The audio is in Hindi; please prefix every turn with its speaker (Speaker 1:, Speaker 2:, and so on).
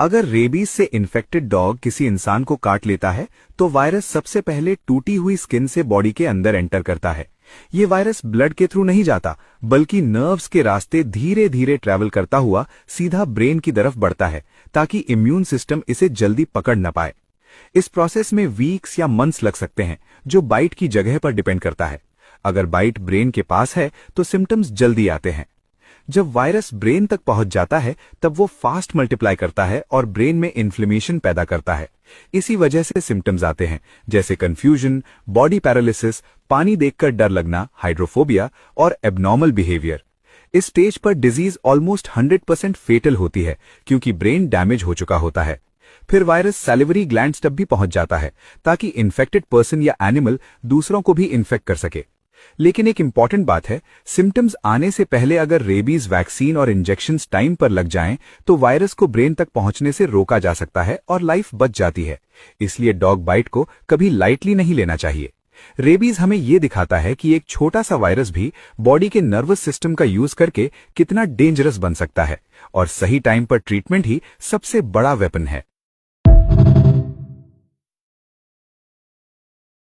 Speaker 1: अगर रेबीज से इन्फेक्टेड डॉग किसी इंसान को काट लेता है तो वायरस सबसे पहले टूटी हुई स्किन से बॉडी के अंदर एंटर करता है। ये वायरस ब्लड के थ्रू नहीं जाता, बल्कि नर्व्स के रास्ते धीरे धीरे ट्रैवल करता हुआ सीधा ब्रेन की तरफ बढ़ता है, ताकि इम्यून सिस्टम इसे जल्दी पकड़ न पाए। इस प्रोसेस में वीक्स या मंथ्स लग सकते हैं, जो बाइट की जगह पर डिपेंड करता है। अगर बाइट ब्रेन के पास है तो सिम्टम्स जल्दी आते हैं। जब वायरस ब्रेन तक पहुंच जाता है तब वो फास्ट मल्टीप्लाई करता है और ब्रेन में इन्फ्लेमेशन पैदा करता है। इसी वजह से सिम्टम्स आते हैं, जैसे कंफ्यूजन, बॉडी पैरालिसिस, पानी देखकर डर लगना, हाइड्रोफोबिया और एबनॉर्मल बिहेवियर। इस स्टेज पर डिजीज ऑलमोस्ट 100% फेटल होती है, क्योंकि ब्रेन डैमेज हो चुका होता है। फिर वायरस सैलिवरी ग्लैंड्स तक भी पहुंच जाता है, ताकि इन्फेक्टेड पर्सन या एनिमल दूसरों को भी इन्फेक्ट कर सके। लेकिन एक इंपॉर्टेंट बात है, सिम्टम्स आने से पहले अगर रेबीज वैक्सीन और इंजेक्शंस टाइम पर लग जाएं, तो वायरस को ब्रेन तक पहुंचने से रोका जा सकता है और लाइफ बच जाती है। इसलिए डॉग बाइट को कभी लाइटली नहीं लेना चाहिए। रेबीज हमें यह दिखाता है कि एक छोटा सा वायरस भी बॉडी के नर्वस सिस्टम का यूज करके कितना डेंजरस बन सकता है, और सही टाइम पर ट्रीटमेंट ही सबसे बड़ा वेपन है।